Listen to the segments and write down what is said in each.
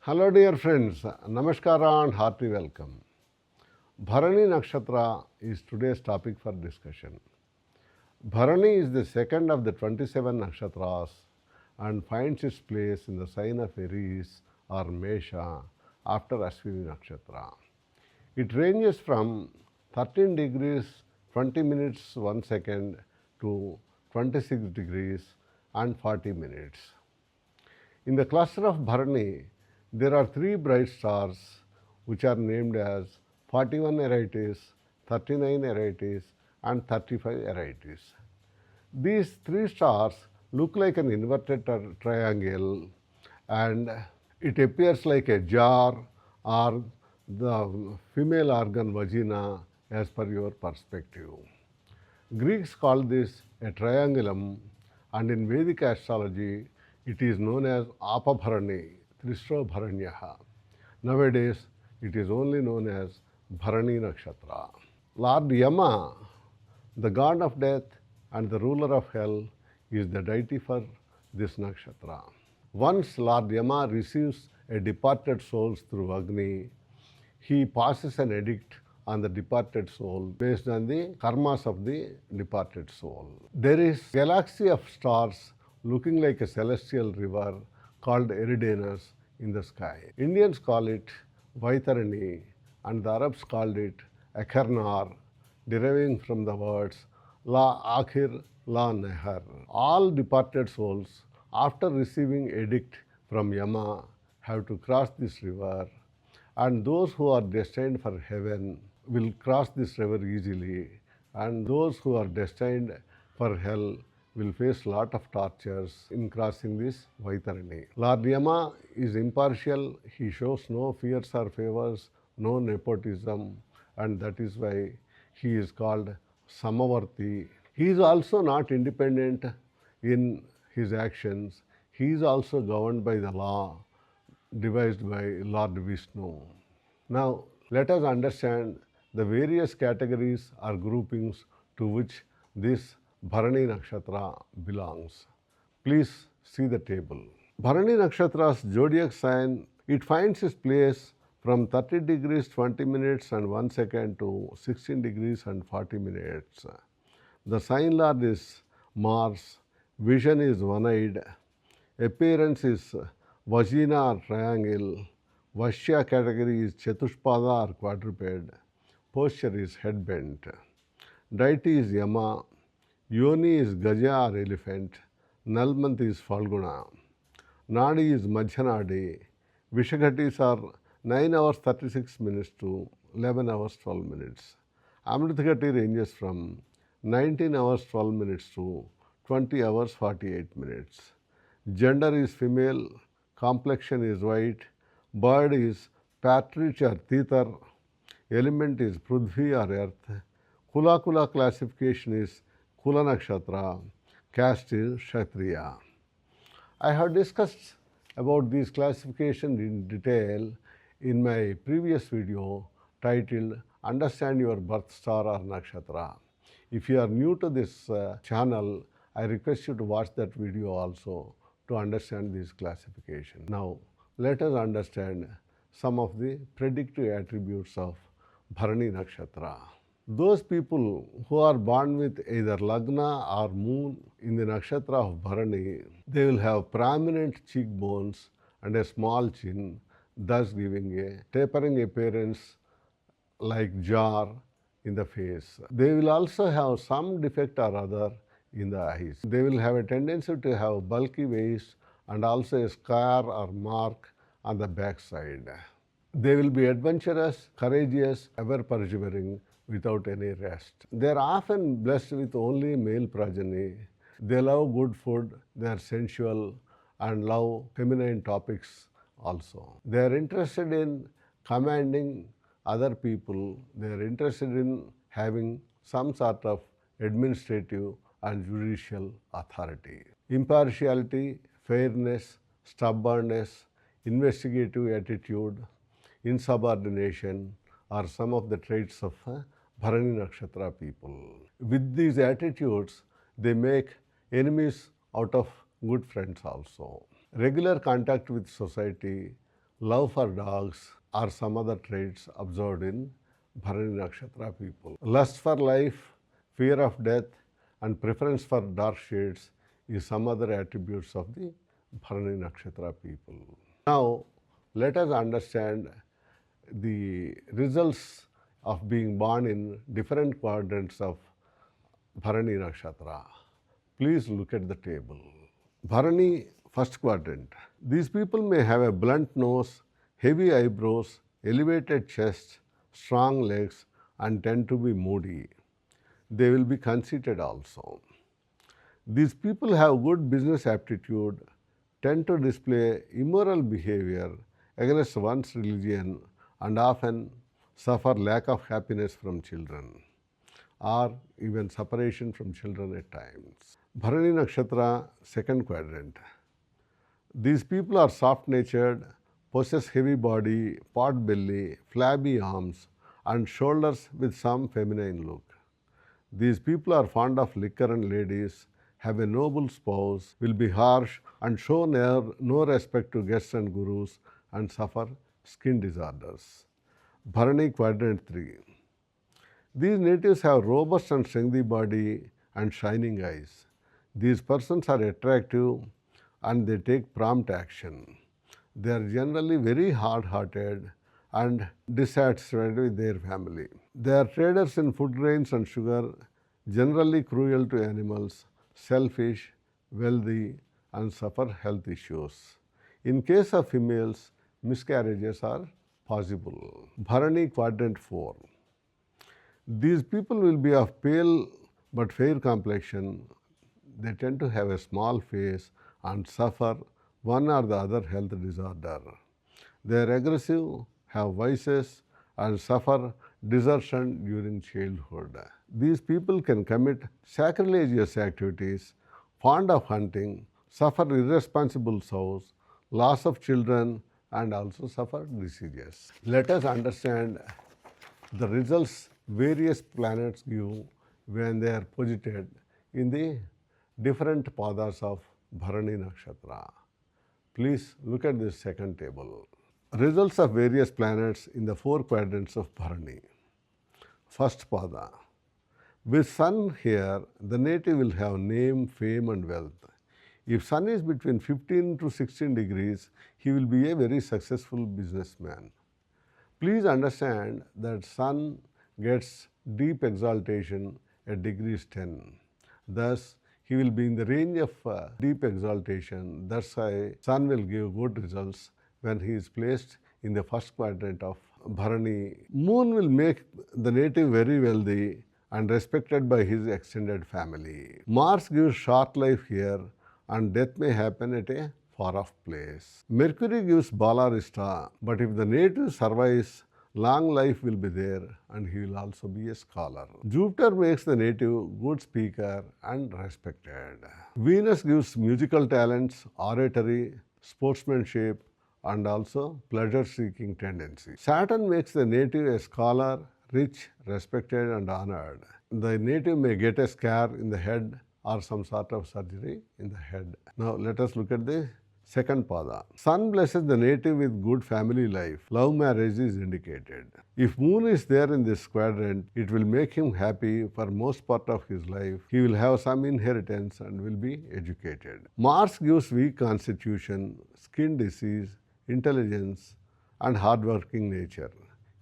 Hello dear friends, Namaskara and hearty welcome. Bharani Nakshatra is today's topic for discussion. Bharani is the second of the 27 nakshatras and finds its place in the sign of Aries or Mesha after Ashwini Nakshatra. It ranges from 13 degrees 20 minutes 1 second to 26 degrees and 40 minutes. In the cluster of Bharani, there are three bright stars which are named as 41 Arietis, 39 Arietis, and 35 Arietis. These three stars look like an inverted triangle, and it appears like a jar or the female organ vagina as per your perspective. Greeks called this a triangulum, and in Vedic astrology it is known as Apabharani, Trisro-Bharanyaha. Nowadays it is only known as Bharani Nakshatra. Lord Yama, the god of death and the ruler of hell, is the deity for this nakshatra. Once Lord Yama receives a departed soul through Agni, he passes an edict on the departed soul based on the karmas of the departed soul. There is a galaxy of stars looking like a celestial river called Eridanus in the sky. Indians call it Vaitarani and the Arabs called it Akarnar, deriving from the words La Akhir La Nehar. All departed souls, after receiving edict from Yama, have to cross this river, and those who are destined for heaven will cross this river easily, and those who are destined for hell will face lot of tortures in crossing this Vaitarani. Lord Yama is impartial, he shows no fears or favors, no nepotism, and that is why he is called Samavarti. He is also not independent in his actions. He is also governed by the law devised by Lord Vishnu. Now, let us understand the various categories or groupings to which this Bharani Nakshatra belongs. Please see the table. Bharani Nakshatra's zodiac sign, it finds its place from 30 degrees 20 minutes and 1 second to 16 degrees and 40 minutes. The sign lord is Mars, vision is one-eyed, appearance is vagina or triangle, Vashya category is Chatushpada or quadruped, posture is head bent, deity is Yama, Yoni is Gaja or elephant, null month is Falguna, Nadi is Madhyanadi, Vishakhatis are 9 hours 36 minutes to 11 hours 12 minutes. Amritagati ranges from 19 hours 12 minutes to 20 hours 48 minutes. Gender is female, complexion is white, bird is partridge or titar, element is Prithvi or earth, Kula classification is Kula Nakshatra, caste is Kshatriya. I have discussed about these classifications in detail in my previous video titled Understand Your Birth Star or Nakshatra. If you are new to this channel, I request you to watch that video also to understand this classification. Now, let us understand some of the predictive attributes of Bharani Nakshatra. Those people who are born with either Lagna or Moon in the Nakshatra of Bharani, they will have prominent cheekbones and a small chin, thus giving a tapering appearance like jar in the face. They will also have some defect or other in the eyes. They will have a tendency to have bulky waist and also a scar or mark on the backside. They will be adventurous, courageous, ever persevering without any rest. They are often blessed with only male progeny. They love good food, they are sensual and love feminine topics also. They are interested in commanding other people. They are interested in having some sort of administrative and judicial authority. Impartiality, fairness, stubbornness, investigative attitude, insubordination are some of the traits of Bharani Nakshatra people. With these attitudes, they make enemies out of good friends also. Regular contact with society, love for dogs, or some other traits observed in Bharani Nakshatra people. Lust for life, fear of death, and preference for dark shades is some other attributes of the Bharani Nakshatra people. Now, let us understand the results of being born in different quadrants of Bharani Nakshatra. Please look at the table. Bharani, first quadrant. These people may have a blunt nose, heavy eyebrows, elevated chest, strong legs, and tend to be moody. They will be conceited also. These people have good business aptitude, tend to display immoral behavior against one's religion, and often suffer lack of happiness from children or even separation from children at times. Bharani Nakshatra, second quadrant. These people are soft-natured, possess heavy body, pot belly, flabby arms, and shoulders with some feminine look. These people are fond of liquor and ladies, have a noble spouse, will be harsh and show no respect to guests and gurus, and suffer skin disorders. Bharani quadrant 3. These natives have robust and strengthy body and shining eyes. These persons are attractive and they take prompt action. They are generally very hard-hearted and dissatisfied with their family. They are traders in food grains and sugar, generally cruel to animals, selfish, wealthy, and suffer health issues. In case of females, miscarriages are possible. Bharani quadrant 4. These people will be of pale but fair complexion. They tend to have a small face and suffer one or the other health disorder. They are aggressive, have vices, and suffer desertion during childhood. These people can commit sacrilegious activities, fond of hunting, suffer irresponsible sows, loss of children, and also suffer diseases. Let us understand the results various planets give when they are posited in the different padas of Bharani Nakshatra. Please look at this second table. Results of various planets in the 4 quadrants of Bharani. First pada. With Sun here, the native will have name, fame, and wealth. If Sun is between 15 to 16 degrees, he will be a very successful businessman. Please understand that Sun gets deep exaltation at degrees 10. Thus, he will be in the range of deep exaltation. That's why Sun will give good results when he is placed in the first quadrant of Bharani. Moon will make the native very wealthy and respected by his extended family. Mars gives short life here and death may happen at a far-off place. Mercury gives Balarista, but if the native survives, long life will be there and he will also be a scholar. Jupiter makes the native good speaker and respected. Venus gives musical talents, oratory, sportsmanship, and also pleasure-seeking tendency. Saturn makes the native a scholar, rich, respected, and honored. The native may get a scare in the head or some sort of surgery in the head. Now let us look at the second pada. Sun blesses the native with good family life. Love marriage is indicated. If Moon is there in this quadrant, it will make him happy for most part of his life. He will have some inheritance and will be educated. Mars gives weak constitution, skin disease, intelligence, and hardworking nature.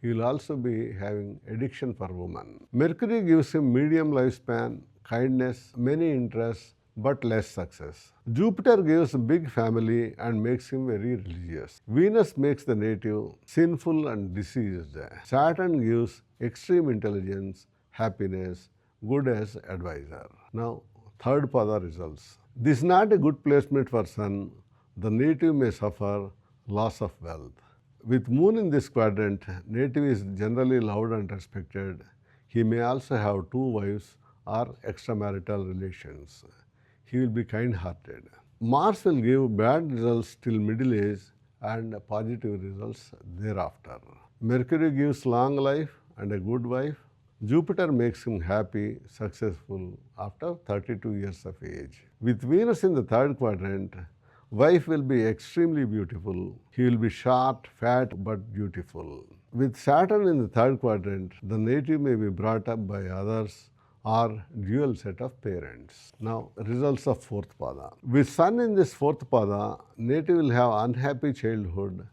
He will also be having addiction for women. Mercury gives him medium lifespan, kindness, many interests, but less success. Jupiter gives a big family and makes him very religious. Venus makes the native sinful and diseased. Saturn gives extreme intelligence, happiness, good as advisor. Now, third pada results. This is not a good placement for Sun. The native may suffer loss of wealth. With Moon in this quadrant, native is generally loved and respected. He may also have 2 wives or extramarital relations. He will be kind-hearted. Mars will give bad results till middle age and positive results thereafter. Mercury gives long life and a good wife. Jupiter makes him happy, successful after 32 years of age. With Venus in the third quadrant, Wife will be extremely beautiful. He will be short, fat, but beautiful. With Saturn in the third quadrant, the native may be brought up by others or dual set of parents. Now, results of fourth pada. With Sun in this fourth pada, native will have unhappy childhood,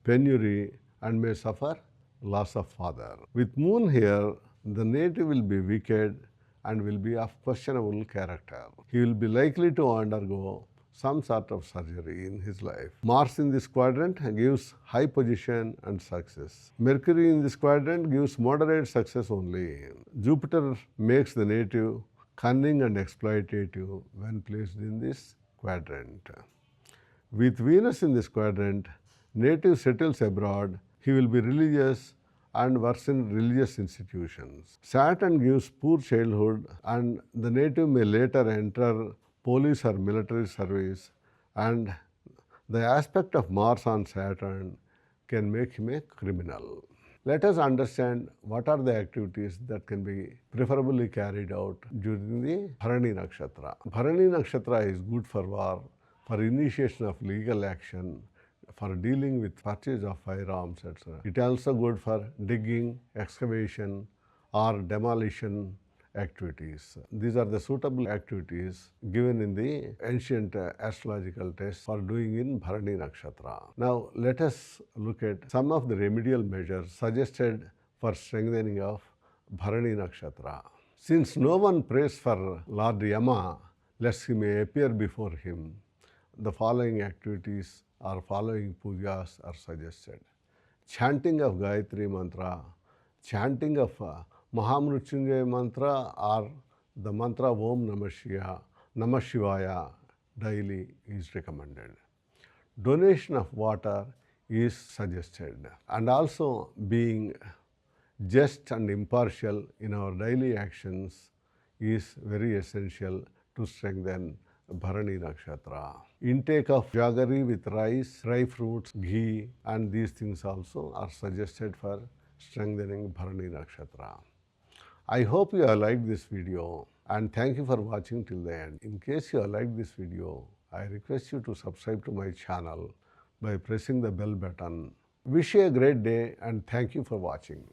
penury, and may suffer loss of father. With Moon here, the native will be wicked and will be of questionable character. He will be likely to undergo some sort of surgery in his life. Mars in this quadrant gives high position and success. Mercury in this quadrant gives moderate success only. Jupiter makes the native cunning and exploitative when placed in this quadrant. With Venus in this quadrant, native settles abroad. He will be religious and works in religious institutions. Saturn gives poor childhood and the native may later enter police or military service, and the aspect of Mars on Saturn can make him a criminal. Let us understand what are the activities that can be preferably carried out during the Bharani Nakshatra. Bharani Nakshatra is good for war, for initiation of legal action, for dealing with purchase of firearms, etc. It is also good for digging, excavation, or demolition activities. These are the suitable activities given in the ancient astrological tests for doing in Bharani Nakshatra. Now, let us look at some of the remedial measures suggested for strengthening of Bharani Nakshatra. Since no one prays for Lord Yama, lest he may appear before him, the following activities or following pujas are suggested. Chanting of Gayatri mantra, chanting of Mahamrutyunjaya mantra or the mantra Om Namah Shivaya daily is recommended. Donation of water is suggested, and also being just and impartial in our daily actions is very essential to strengthen Bharani Nakshatra. Intake of jaggery with rice, dry fruits, ghee, and these things also are suggested for strengthening Bharani Nakshatra. I hope you have liked this video and thank you for watching till the end. In case you have liked this video, I request you to subscribe to my channel by pressing the bell button. Wish you a great day and thank you for watching.